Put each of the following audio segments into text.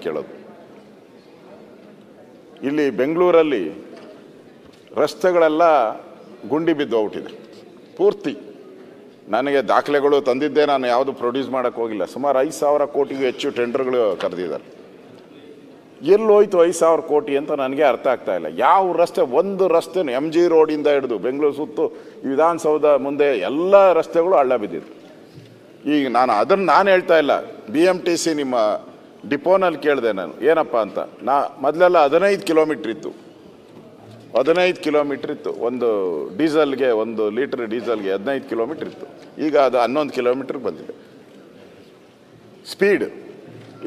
ಕೇಳೋದು. ಇಲ್ಲಿ ಬೆಂಗಳೂರಲ್ಲಿ ರಸ್ತೆಗಳೆಲ್ಲ ಗುಂಡಿ ಬಿದ್ದು ಹೋಗ್ಬಿಟ್ಟಿದೆ ಪೂರ್ತಿ. ನನಗೆ ದಾಖಲೆಗಳು ತಂದಿದ್ದೆ, ನಾನು ಯಾವುದು ಪ್ರೊಡ್ಯೂಸ್ ಮಾಡೋಕ್ಕೆ ಹೋಗಿಲ್ಲ. ಸುಮಾರು 5,000 ಕೋಟಿಗೂ ಹೆಚ್ಚು ಟೆಂಡರ್ಗಳು ಕರೆದಿದ್ದಾರೆ. ಎಲ್ಲೋಯ್ತು 5,000 ಕೋಟಿ ಅಂತ ನನಗೆ ಅರ್ಥ ಆಗ್ತಾ ಇಲ್ಲ. ಯಾವ ರಸ್ತೆ, ಒಂದು ರಸ್ತೆ MG ರೋಡಿಂದ ಹಿಡಿದು ಬೆಂಗಳೂರು ಸುತ್ತು ವಿಧಾನಸೌಧ ಮುಂದೆ ಎಲ್ಲ ರಸ್ತೆಗಳು ಹಳ್ಳ ಬಿದ್ದಿದ್ದು. ಈಗ ನಾನು ಹೇಳ್ತಾ ಇಲ್ಲ, BMTC ನಿಮ್ಮ ಡಿಪೋನಲ್ಲಿ ಕೇಳಿದೆ ನಾನು ಏನಪ್ಪ ಅಂತ. ಮೊದಲೆಲ್ಲ 15 ಕಿಲೋಮೀಟ್ರ್ ಇತ್ತು, 15 ಕಿಲೋಮೀಟ್ರ್ ಇತ್ತು. ಒಂದು ಡೀಸೆಲ್ಗೆ, 1 ಲೀಟ್ರ್ ಡೀಸೆಲ್ಗೆ 15 ಕಿಲೋಮೀಟ್ರ್ ಇತ್ತು. ಈಗ ಅದು 11 ಕಿಲೋಮೀಟ್ರ್ ಬಂದಿದೆ ಸ್ಪೀಡ್.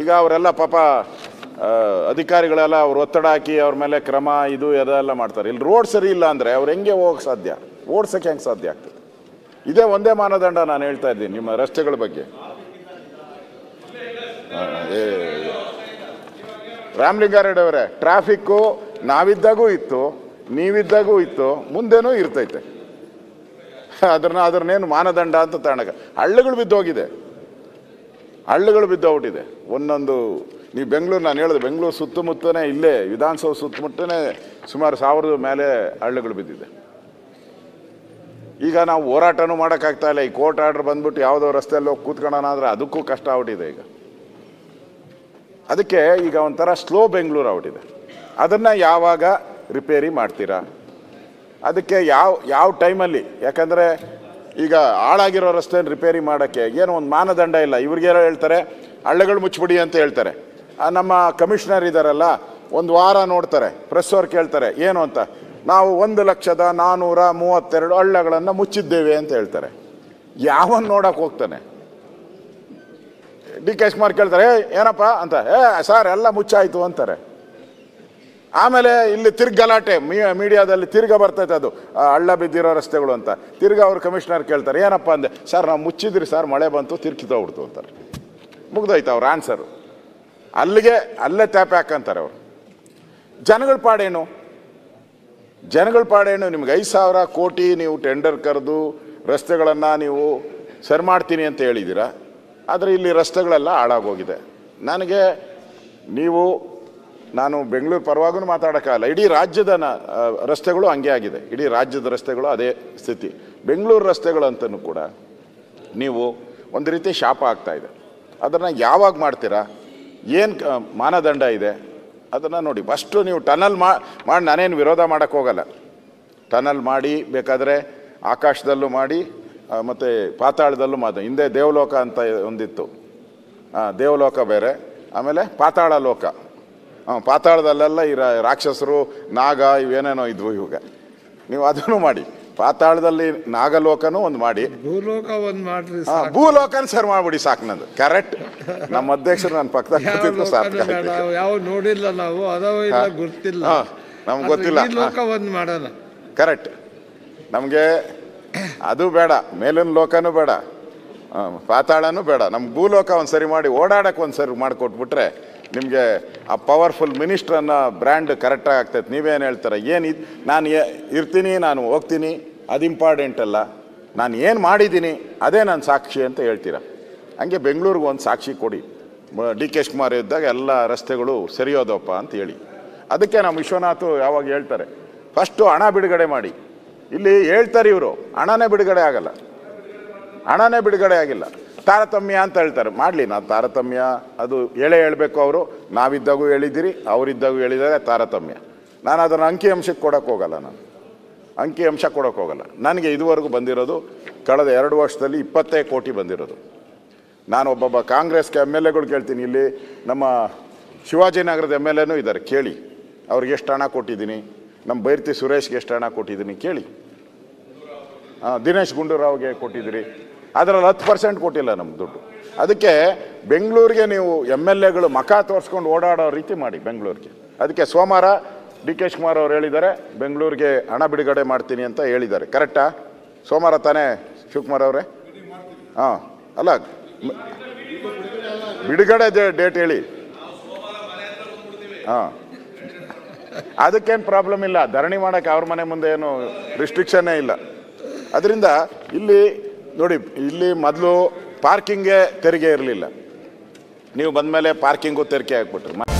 ಈಗ ಅವರೆಲ್ಲ ಪಾಪ ಅಧಿಕಾರಿಗಳೆಲ್ಲ ಅವ್ರು ಒತ್ತಡ ಹಾಕಿ ಅವ್ರ ಮೇಲೆ ಕ್ರಮ ಇದು ಅದೆಲ್ಲ ಮಾಡ್ತಾರೆ. ಇಲ್ಲಿ ರೋಡ್ ಸರಿ ಇಲ್ಲ ಅಂದರೆ ಅವ್ರು ಹೆಂಗೆ ಹೋಗಕ್ಕೆ ಸಾಧ್ಯ, ಓಡ್ಸೋಕ್ಕೆ ಹೆಂಗೆ ಸಾಧ್ಯ ಆಗ್ತದೆ? ಇದೇ ಒಂದೇ ಮಾನದಂಡ ನಾನು ಹೇಳ್ತಾ ಇದ್ದೀನಿ ನಿಮ್ಮ ರಸ್ತೆಗಳ ಬಗ್ಗೆ. ರಾಮಲಿಂಗಾರೆಡ್ಡಿ ಅವರೇ, ಟ್ರಾಫಿಕ್ಕು ನಾವಿದ್ದಾಗೂ ಇತ್ತು, ನೀವಿದ್ದಾಗೂ ಇತ್ತು, ಮುಂದೆನೂ ಇರ್ತೈತೆ. ಅದನ್ನೇನು ಮಾನದಂಡ ಅಂತ ತಗೊಂಡಾಗ ಹಳ್ಳಗಳು ಬಿದ್ದೋಗಿದೆ, ಹಳ್ಳಗಳು ಬಿದ್ದೋಗ್ಬಿಟ್ಟಿದೆ ಒಂದೊಂದು. ನೀವು ಬೆಂಗಳೂರು, ನಾನು ಹೇಳಿದೆ ಬೆಂಗಳೂರು ಸುತ್ತಮುತ್ತನೇ, ಇಲ್ಲೇ ವಿಧಾನಸೌಧ ಸುತ್ತಮುತ್ತನೇ ಸುಮಾರು 1000 ಮೇಲೆ ಹಳ್ಳಗಳು ಬಿದ್ದಿದೆ. ಈಗ ನಾವು ಹೋರಾಟನೂ ಮಾಡೋಕ್ಕಾಗ್ತಾ ಇಲ್ಲ. ಈ ಕೋರ್ಟ್ ಆರ್ಡರ್ ಬಂದ್ಬಿಟ್ಟು ಯಾವುದೋ ರಸ್ತೆಯಲ್ಲಿ ಹೋಗಿ ಕೂತ್ಕೊಳ್ಳೋಣ ಅಂದರೆ ಅದಕ್ಕೂ ಕಷ್ಟ ಆಗ್ಬಿಟ್ಟಿದೆ ಈಗ. ಅದಕ್ಕೆ ಈಗ ಒಂಥರ ಸ್ಲೋ ಬೆಂಗಳೂರು ಆಗ್ಬಿಟ್ಟಿದೆ. ಅದನ್ನು ಯಾವಾಗ ರಿಪೇರಿ ಮಾಡ್ತೀರಾ? ಅದಕ್ಕೆ ಯಾವ ಟೈಮಲ್ಲಿ? ಯಾಕಂದರೆ ಈಗ ಹಾಳಾಗಿರೋ ರಸ್ತೆಯನ್ನು ರಿಪೇರಿ ಮಾಡೋಕ್ಕೆ ಏನೋ ಒಂದು ಮಾನದಂಡ ಇಲ್ಲ. ಇವ್ರಿಗೇನೋ ಹೇಳ್ತಾರೆ ಹಳ್ಳಗಳು ಮುಚ್ಚಿಬಿಡಿ ಅಂತ ಹೇಳ್ತಾರೆ. ನಮ್ಮ ಕಮಿಷನರ್ ಇದ್ದಾರಲ್ಲ, ಒಂದು ವಾರ ನೋಡ್ತಾರೆ, ಪ್ರೆಸ್ ಅವ್ರು ಕೇಳ್ತಾರೆ ಏನು ಅಂತ, ನಾವು 1,432 ಹಳ್ಳಗಳನ್ನು ಮುಚ್ಚಿದ್ದೇವೆ ಅಂತ ಹೇಳ್ತಾರೆ. ಯಾವನ್ ನೋಡಕ್ಕೆ ಹೋಗ್ತಾನೆ? DK ಶಿವಕುಮಾರ್ ಕೇಳ್ತಾರೆ ಏನಪ್ಪ ಅಂತ, ಸರ್ ಎಲ್ಲ ಮುಚ್ಚಾಯಿತು ಅಂತಾರೆ. ಆಮೇಲೆ ಇಲ್ಲಿ ಗಲಾಟೆ ಮೀಡಿಯಾದಲ್ಲಿ ಬರ್ತೈತೆ ಅದು ಹಳ್ಳ ಬಿದ್ದಿರೋ ರಸ್ತೆಗಳು ಅಂತ. ಅವ್ರು ಕಮಿಷನರ್ ಕೇಳ್ತಾರೆ ಏನಪ್ಪ ಅಂದೆ, ಸರ್ ನಾವು ಮುಚ್ಚಿದ್ರಿ ಸರ್, ಮಳೆ ಬಂತು ಕಿತ್ತೋಗ್ಬಿಡ್ತು ಅಂತಾರೆ. ಮುಗ್ದೋಯ್ತು ಅವ್ರ ಆನ್ಸರು. ಅಲ್ಲೇ ಟ್ಯಾಪ್ ಹಾಕಂತಾರೆ ಅವರು. ಜನಗಳ ಪಾಡೇನು? ನಿಮ್ಗೆ 5,000 ಕೋಟಿ ನೀವು ಟೆಂಡರ್ ಕರೆದು ರಸ್ತೆಗಳನ್ನು ನೀವು ಸರಿ ಮಾಡ್ತೀನಿ ಅಂತ ಹೇಳಿದ್ದೀರಾ, ಆದರೆ ಇಲ್ಲಿ ರಸ್ತೆಗಳೆಲ್ಲ ಹಾಳಾಗೋಗಿದೆ. ನಾನು ಬೆಂಗಳೂರು ಪರವಾಗೂ ಮಾತಾಡೋಕ್ಕಾಗಲ್ಲ. ಇಡೀ ರಾಜ್ಯದ ರಸ್ತೆಗಳು ಹಂಗೆ ಆಗಿದೆ. ಇಡೀ ರಾಜ್ಯದ ರಸ್ತೆಗಳು ಅದೇ ಸ್ಥಿತಿ. ಬೆಂಗಳೂರು ರಸ್ತೆಗಳಂತನೂ ಕೂಡ ನೀವು ಒಂದು ರೀತಿ ಶಾಪ ಆಗ್ತಾ ಇದೆ. ಅದನ್ನು ಯಾವಾಗ ಮಾಡ್ತೀರಾ? ಏನು ಮಾನದಂಡ ಇದೆ ಅದನ್ನು ನೋಡಿ. ಫಸ್ಟು ನೀವು ಟನಲ್ ಮಾಡಿ, ನಾನೇನು ವಿರೋಧ ಮಾಡೋಕ್ಕೆ ಹೋಗಲ್ಲ. ಟನಲ್ ಮಾಡಿ ಬೇಕಾದರೆ ಆಕಾಶದಲ್ಲೂ ಮಾಡಿ, ಮತ್ತು ಪಾತಾಳದಲ್ಲೂ ಮಾಡಿ. ಹಿಂದೆ ದೇವಲೋಕ ಅಂತ ಒಂದಿತ್ತು, ದೇವಲೋಕ ಬೇರೆ, ಆಮೇಲೆ ಪಾತಾಳ ಲೋಕ. ಪಾತಾಳದಲ್ಲೆಲ್ಲ ಈ ರಾಕ್ಷಸರು, ನಾಗ ಇವೇನೇನೋ ಇದ್ವು. ಇವಾಗ ನೀವು ಅದನ್ನು ಮಾಡಿ. ಪಾತಾಳದಲ್ಲಿ ನಾಗಲೋಕನೂ ಒಂದು ಮಾಡಿ, ಭೂಲೋಕ ಒಂದು ಮಾಡ್ರಿ, ಭೂಲೋಕನ ಸರ್ ಮಾಡ್ಬಿಡಿ ಸಾಕು. ನಂದು ಕರೆಕ್ಟ್. ನಮ್ಮ ಅಧ್ಯಕ್ಷರು ನನ್ನ ಪಕ್ಕದಾಗ ಸಾಕು. ಯಾವ ನೋಡಿಲ್ಲ ನಾವು, ಅದಾವ ಗೊತ್ತಿಲ್ಲ, ನಮ್ಗೆ ಗೊತ್ತಿಲ್ಲ. ಲೋಕ ಒಂದು ಮಾಡೋಣ. ಕರೆಕ್ಟ್. ನಮಗೆ ಅದು ಬೇಡ, ಮೇಲಿನ ಲೋಕನೂ ಬೇಡ, ಪಾತಾಳನೂ ಬೇಡ. ನಮ್ಗೆ ಭೂಲೋಕ ಒಂದು ಸರಿ ಮಾಡಿ ಓಡಾಡಕ್ಕೆ ಒಂದು ಸರಿ ಮಾಡಿಕೊಟ್ಬಿಟ್ರೆ ನಿಮಗೆ ಆ ಪವರ್ಫುಲ್ ಮಿನಿಸ್ಟ್ರನ್ನ ಬ್ರ್ಯಾಂಡ್ ಕರೆಕ್ಟಾಗಿ ಆಗ್ತೈತೆ. ನೀವೇನು ಹೇಳ್ತಾರೆ, ನಾನು ಇರ್ತೀನಿ, ನಾನು ಹೋಗ್ತೀನಿ, ಅದು ಇಂಪಾರ್ಟೆಂಟ್ ಅಲ್ಲ, ನಾನು ಏನು ಮಾಡಿದ್ದೀನಿ ಅದೇ ನಾನು ಸಾಕ್ಷಿ ಅಂತ ಹೇಳ್ತೀರ. ಹಂಗೆ ಬೆಂಗಳೂರಿಗೆ ಒಂದು ಸಾಕ್ಷಿ ಕೊಡಿ. DK ಶಿವಕುಮಾರ್ ಇದ್ದಾಗ ಎಲ್ಲ ರಸ್ತೆಗಳು ಸರಿಯೋದಪ್ಪ ಅಂತ ಹೇಳಿ. ಅದಕ್ಕೆ ನಮ್ಮ ವಿಶ್ವನಾಥ್ ಯಾವಾಗ ಹೇಳ್ತಾರೆ ಫಸ್ಟು ಹಣ ಬಿಡುಗಡೆ ಮಾಡಿ. ಇಲ್ಲಿ ಹೇಳ್ತಾರೆ ಇವರು, ಹಣನೇ ಬಿಡುಗಡೆ ಆಗಲ್ಲ, ಹಣನೇ ಬಿಡುಗಡೆ ಆಗಿಲ್ಲ. ತಾರತಮ್ಯ ಅಂತ ಹೇಳ್ತಾರೆ. ಮಾಡಲಿ, ನಾವು ತಾರತಮ್ಯ ಅದು ಹೇಳಬೇಕು. ಅವರು ನಾವಿದ್ದಾಗೂ ಹೇಳಿದ್ದೀರಿ, ಅವರಿದ್ದಾಗೂ ಹೇಳಿದ್ದಾರೆ ತಾರತಮ್ಯ. ನಾನು ಅದನ್ನು ಅಂಕಿಅಂಶಕ್ಕೆ ಕೊಡೋಕ್ಕೆ ಹೋಗಲ್ಲ. ಅಂಕಿಅಂಶ ಕೊಡೋಕ್ಕೆ ಹೋಗಲ್ಲ. ನನಗೆ ಇದುವರೆಗೂ ಬಂದಿರೋದು ಕಳೆದ 2 ವರ್ಷದಲ್ಲಿ 25 ಕೋಟಿ ಬಂದಿರೋದು. ನಾನು ಒಬ್ಬೊಬ್ಬ ಕಾಂಗ್ರೆಸ್ಗೆ MLAಗಳು ಕೇಳ್ತೀನಿ. ಇಲ್ಲಿ ನಮ್ಮ ಶಿವಾಜಿನಗರದ MLAನೂ ಇದ್ದಾರೆ, ಕೇಳಿ ಅವ್ರಿಗೆ ಎಷ್ಟು ಹಣ ಕೊಟ್ಟಿದ್ದೀನಿ. ನಮ್ಮ ಬೈರ್ತಿ ಸುರೇಶ್ಗೆ ಎಷ್ಟು ಹಣ ಕೊಟ್ಟಿದ್ದೀನಿ ಕೇಳಿ. ದಿನೇಶ್ ಗುಂಡೂರಾವ್ಗೆ ಕೊಟ್ಟಿದ್ದೀರಿ, ಅದರಲ್ಲಿ 10% ಕೊಟ್ಟಿಲ್ಲ ನಮ್ಮ ದುಡ್ಡು. ಅದಕ್ಕೆ ಬೆಂಗಳೂರಿಗೆ ನೀವು MLAಗಳು ಮಖ ತೋರಿಸ್ಕೊಂಡು ಓಡಾಡೋ ರೀತಿ ಮಾಡಿ ಬೆಂಗಳೂರಿಗೆ. ಅದಕ್ಕೆ ಸೋಮವಾರ DK ಶಿವಕುಮಾರ್ ಅವ್ರು ಹೇಳಿದ್ದಾರೆ ಬೆಂಗಳೂರಿಗೆ ಹಣ ಬಿಡುಗಡೆ ಮಾಡ್ತೀನಿ ಅಂತ ಹೇಳಿದ್ದಾರೆ. ಕರೆಕ್ಟಾ? ಸೋಮವಾರ ತಾನೇ ಶಿವಕುಮಾರ್ ಅವರೇ? ಅಲ್ಲ, ಬಿಡುಗಡೆ ಡೇಟ್ ಹೇಳಿ. ಅದಕ್ಕೇನು ಪ್ರಾಬ್ಲಮ್ ಇಲ್ಲ, ಧರಣಿ ಮಾಡೋಕ್ಕೆ ಅವ್ರ ಮನೆ ಮುಂದೆ ಏನು ರಿಸ್ಟ್ರಿಕ್ಷನ್ನೇ ಇಲ್ಲ. ಅದರಿಂದ ಇಲ್ಲಿ ನೋಡಿ, ಇಲ್ಲಿ ಮೊದಲು ಪಾರ್ಕಿಂಗ್ಗೆ ತೆರಿಗೆ ಇರಲಿಲ್ಲ. ನೀವು ಬಂದಮೇಲೆ ಪಾರ್ಕಿಂಗು ತೆರಿಗೆ ಹಾಕ್ಬಿಟ್ರಿ